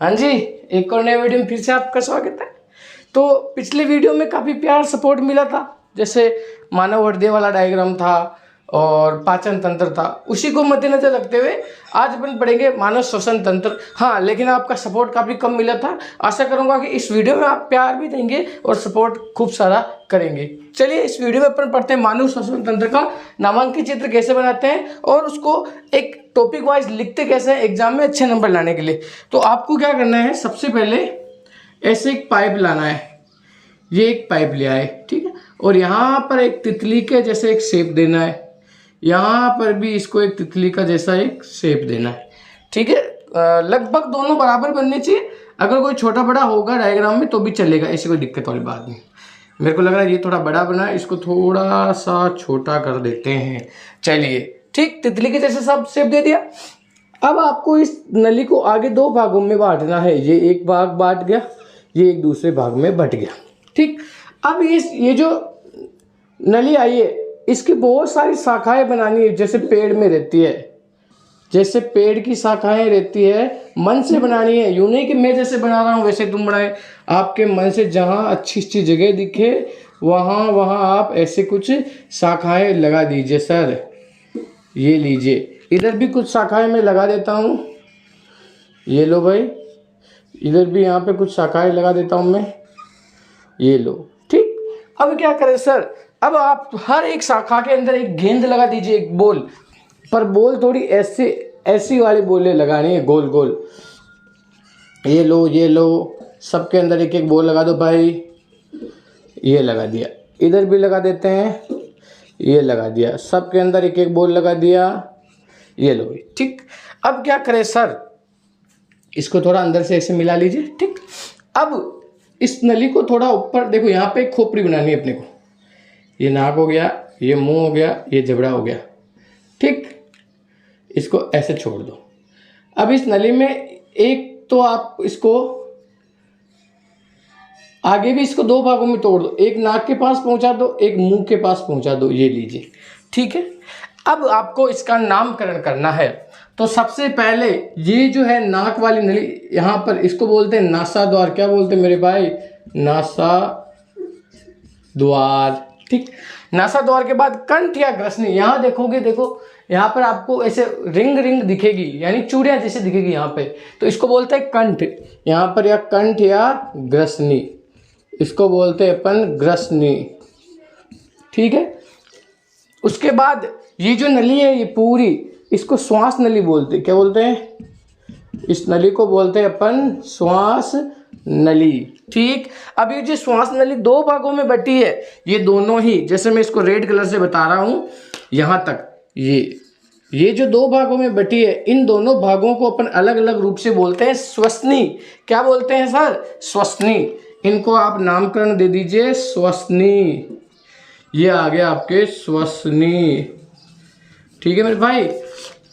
हाँ जी, एक और नए वीडियो में फिर से आपका स्वागत है। तो पिछले वीडियो में काफ़ी प्यार सपोर्ट मिला था, जैसे मानव हृदय वाला डायग्राम था और पाचन तंत्र था। उसी को मद्देनजर रखते हुए आज अपन पढ़ेंगे मानव श्वसन तंत्र। हाँ, लेकिन आपका सपोर्ट काफ़ी कम मिला था। आशा करूँगा कि इस वीडियो में आप प्यार भी देंगे और सपोर्ट खूब सारा करेंगे। चलिए इस वीडियो में अपन पढ़ते हैं मानव श्वसन तंत्र का नामांकित चित्र कैसे बनाते हैं और उसको एक टॉपिक वाइज लिखते कैसे हैं एग्जाम में अच्छे नंबर लाने के लिए। तो आपको क्या करना है, सबसे पहले ऐसे एक पाइप लाना है। ये एक पाइप लिया है, ठीक है, और यहाँ पर एक तितली के जैसे एक शेप देना है। यहाँ पर भी इसको एक तितली का जैसा एक शेप देना है, ठीक है। लगभग दोनों बराबर बनने चाहिए। अगर कोई छोटा बड़ा होगा डायग्राम में तो भी चलेगा, ऐसी कोई दिक्कत वाली बात नहीं। मेरे को लग रहा है ये थोड़ा बड़ा बना है, इसको थोड़ा सा छोटा कर देते हैं। चलिए, ठीक, तितली के जैसे सब शेप दे दिया। अब आपको इस नली को आगे दो भागों में बांटना है। ये एक भाग बांट गया, ये एक दूसरे भाग में बट गया, ठीक। अब ये जो नली आई है, इसकी बहुत सारी शाखाएं बनानी है, जैसे पेड़ में रहती है। जैसे पेड़ की शाखाएं रहती है, मन से बनानी है। यूं नहीं कि मैं जैसे बना रहा हूँ वैसे तुम बनाए। आपके मन से जहाँ अच्छी अच्छी जगह दिखे वहाँ वहाँ आप ऐसे कुछ शाखाएं लगा दीजिए। सर ये लीजिए, इधर भी कुछ शाखाएं मैं लगा देता हूँ। ये लो भाई, इधर भी यहाँ पे कुछ शाखाएं लगा देता हूँ मैं। ये लो, ठीक। अब क्या करें सर, अब आप हर एक शाखा के अंदर एक गेंद लगा दीजिए, एक बॉल। पर बॉल थोड़ी ऐसी वाली बॉलें लगानी है, गोल गोल। ये लो, सबके अंदर एक एक बॉल लगा दो भाई। ये लगा दिया, इधर भी लगा देते हैं। ये लगा दिया, सबके अंदर एक एक बॉल लगा दिया। ये लो, ठीक। अब क्या करें सर, इसको थोड़ा अंदर से ऐसे मिला लीजिए, ठीक। अब इस नली को थोड़ा ऊपर देखो, यहाँ पे एक खोपड़ी बनानी है अपने को। ये नाक हो गया, ये मुंह हो गया, ये जबड़ा हो गया, ठीक। इसको ऐसे छोड़ दो। अब इस नली में एक तो आप इसको आगे भी इसको दो भागों में तोड़ दो। एक नाक के पास पहुंचा दो, एक मुंह के पास पहुंचा दो। ये लीजिए, ठीक है। अब आपको इसका नामकरण करना है। तो सबसे पहले ये जो है नाक वाली नली, यहाँ पर इसको बोलते हैं नासा द्वार। क्या बोलते हैं मेरे भाई? नासा द्वार, ठीक। नासा द्वार के बाद कंठ या ग्रसनी। यहाँ देखोगे, देखो यहाँ पर आपको ऐसे रिंग दिखेगी, यानी चूड़ियाँ जैसे दिखेगी यहाँ पे, तो इसको बोलते हैं कंठ। यहाँ पर या कंठ या ग्रसनी, इसको बोलते हैं अपन ग्रसनी, ठीक है। उसके बाद ये जो नली है ये पूरी, इसको श्वास नली बोलते हैं। क्या बोलते हैं? इस नली को बोलते हैं अपन श्वास नली, ठीक। अब ये जो श्वास नली दो भागों में बटी है, ये दोनों ही, जैसे मैं इसको रेड कलर से बता रहा हूँ, यहाँ तक ये जो दो भागों में बटी है, इन दोनों भागों को अपन अलग अलग रूप से बोलते हैं श्वसनी। क्या बोलते हैं सर? श्वसनी। इनको आप नामकरण दे दीजिए श्वसनी। ये आ गया आपके श्वसनी, ठीक है मेरे भाई।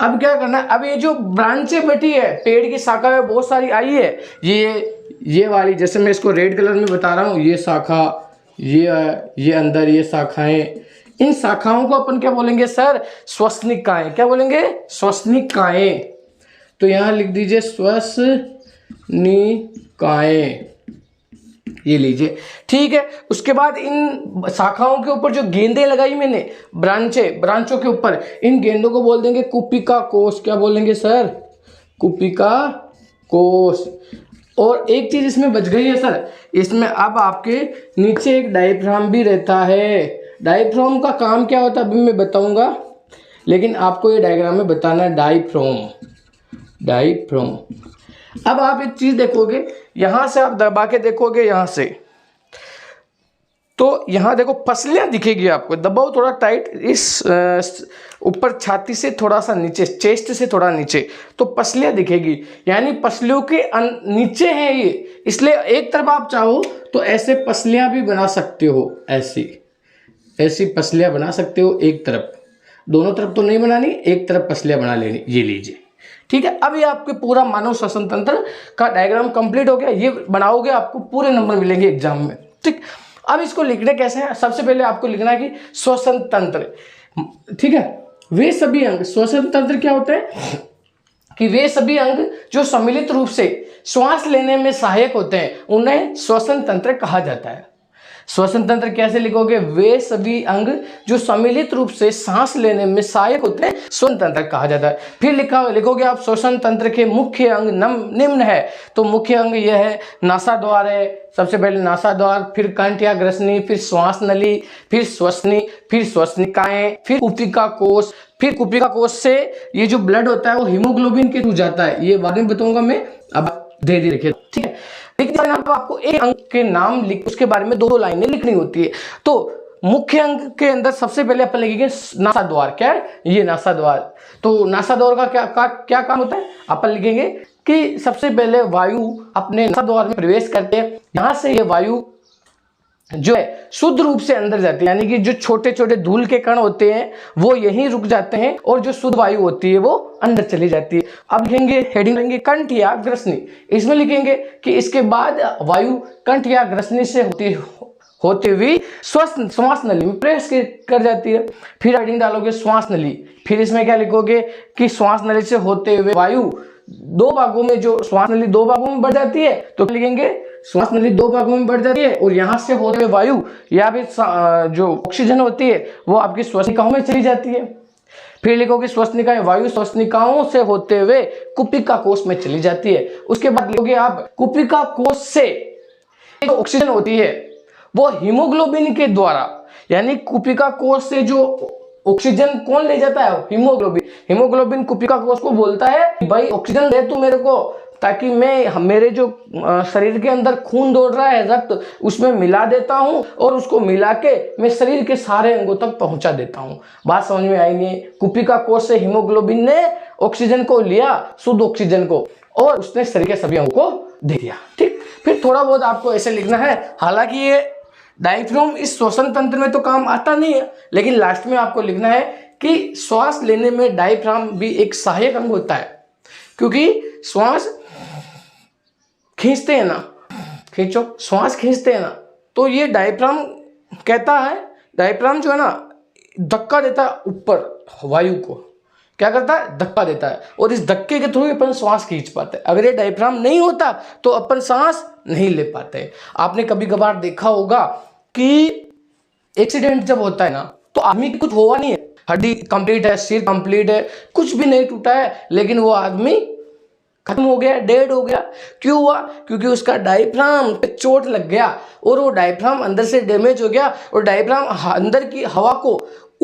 अब क्या करना है, अब ये जो ब्रांचें बटी है, पेड़ की शाखा में बहुत सारी आई है, ये वाली, जैसे मैं इसको रेड कलर में बता रहा हूँ, ये शाखा, ये अंदर ये शाखाएं, इन शाखाओं को अपन क्या बोलेंगे सर? श्वसनिकाएं। क्या बोलेंगे? श्वसनिकाएं। तो यहाँ लिख दीजिए श्वसनिकाएं, ये लीजिए, ठीक है। उसके बाद इन शाखाओं के ऊपर जो गेंदें लगाई मैंने, ब्रांचों के ऊपर, इन गेंदों को बोल देंगे कुपिका कोष। क्या बोलेंगे सर? कुपिका कोष। और एक चीज इसमें बच गई है सर, इसमें अब आपके नीचे एक डायफ्राम भी रहता है। डायफ्राम का काम क्या होता है अभी मैं बताऊंगा, लेकिन आपको ये डायग्राम में बताना है। डायफ्राम। अब आप एक चीज देखोगे, यहां से आप दबा के देखोगे, यहां से, तो यहां देखो पसलियां दिखेगी आपको। दबाओ थोड़ा टाइट, इस ऊपर छाती से थोड़ा सा नीचे, चेस्ट से थोड़ा नीचे, तो पसलियां दिखेगी, यानी पसलियों के नीचे है ये। इसलिए एक तरफ आप चाहो तो ऐसे पसलियां भी बना सकते हो, ऐसी पसलियां बना सकते हो एक तरफ। दोनों तरफ तो नहीं बनानी, एक तरफ पसलियां बना लेनी। ये लीजिए, ठीक है। अब ये आपके पूरा मानव श्वसन तंत्र का डायग्राम कंप्लीट हो गया। ये बनाओगे, आपको पूरे नंबर मिलेंगे एग्जाम में, ठीक। अब इसको लिखने कैसे है? सबसे पहले आपको लिखना है कि श्वसन तंत्र, ठीक है। वे सभी अंग, श्वसन तंत्र क्या होते हैं? कि वे सभी अंग जो सम्मिलित रूप से श्वास लेने में सहायक होते हैं उन्हें श्वसन तंत्र कहा जाता है। श्वसन तंत्र कैसे लिखोगे? वे सभी अंग जो सम्मिलित रूप से सांस लेने में सहायक होते हैं श्वसन तंत्र कहा जाता है। फिर लिखोगे आप श्वसन तंत्र के मुख्य अंग निम्न है। तो मुख्य अंग यह है, नासाद्वार है, सबसे पहले नासाद्वार, फिर कंठ या ग्रसनी, फिर श्वास नली, फिर श्वसनी, फिर श्वसनिकाएं, फिर कुपिका कोश। फिर कुपिका कोश से ये जो ब्लड होता है वो हीमोग्लोबिन के थ्रू जाता है। ये बाद में बताऊंगा मैं, अब धीरे धीरे रखिए, ठीक है। तो आपको एक अंग के नाम लिख, उसके बारे में 2 लाइनें लिखनी होती है। तो मुख्य अंग के अंदर सबसे पहले अपन लिखेंगे नासाद्वार। क्या है ये? नासाद्वार। तो नासाद्वार का क्या काम होता है? अपन लिखेंगे कि सबसे पहले वायु अपने नासाद्वार में प्रवेश करते हैं, यहां से ये वायु जो है शुद्ध रूप से अंदर जाती है, यानी कि जो छोटे छोटे धूल के कण होते हैं वो यहीं रुक जाते हैं और जो शुद्ध वायु होती है वो अंदर चली जाती है। अब लिखेंगे, हेडिंग लेंगे कंठ या ग्रसनी। इसमें लिखेंगे कि इसके बाद वायु कंठ या ग्रसनी से होती हुई श्वास नली में प्रवेश कर जाती है। फिर हेडिंग डालोगे श्वास नली। फिर इसमें क्या लिखोगे कि श्वास नली से होते हुए वायु 2 भागों में, जो श्वास नली 2 भागों में बढ़ जाती है, तो लिखेंगे श्वास नली 2 भागों में बढ़ जाती है और यहां से होते हुए वायु या फिर जो ऑक्सीजन होती है वो आपकी श्वसनिकाओं में चली जाती है। फिर लिखोगे श्वसनिकाएं, वायु श्वसनिकाओं से होते हुए कुपिका कोश में चली जाती है। उसके बाद लिखोगे आप कुपिका कोश से जो ऑक्सीजन होती है वो हीमोग्लोबिन के द्वारा, यानी कुपिका कोश से जो ऑक्सीजन कौन ले जाता है? हीमोग्लोबिन। हीमोग्लोबिन कुपिका कोश को बोलता है भाई ऑक्सीजन दे तू मेरे को, ताकि मैं मेरे जो शरीर के अंदर खून दौड़ रहा है, रक्त, उसमें मिला देता हूं और उसको मिला के मैं शरीर के सारे अंगों तक पहुंचा देता हूं। बात समझ में आई नहीं? कुपिका कोश से हीमोग्लोबिन ने ऑक्सीजन को लिया, शुद्ध ऑक्सीजन को, और उसने शरीर के सभी अंगों को दे दिया। ठीक, फिर थोड़ा बहुत आपको ऐसे लिखना है। हालांकि ये डायफ्राम इस श्वसन तंत्र में तो काम आता नहीं है, लेकिन लास्ट में आपको लिखना है कि श्वास लेने में डायफ्राम भी एक सहायक अंग होता है, क्योंकि श्वास खींचते हैं ना, खींचो, श्वास खींचते हैं ना, तो ये डायफ्राम कहता है, डायफ्राम जो है ना धक्का देता है ऊपर वायु को, क्या करता है? धक्का देता है, और इस धक्के के थ्रू अपन श्वास खींच पाते हैं। अगर ये डायफ्राम नहीं होता तो अपन सांस नहीं ले पाते। आपने कभी कभार देखा होगा कि एक्सीडेंट जब होता है ना तो आदमी कुछ हुआ नहीं है, हड्डी कंप्लीट है, सिर कंप्लीट है, कुछ भी नहीं टूटा है, लेकिन वो आदमी खत्म हो गया, डेड हो गया। क्यों हुआ? क्योंकि उसका डायफ्राम पे चोट लग गया और वो डायफ्राम अंदर से डैमेज हो गया और डायफ्राम अंदर की हवा को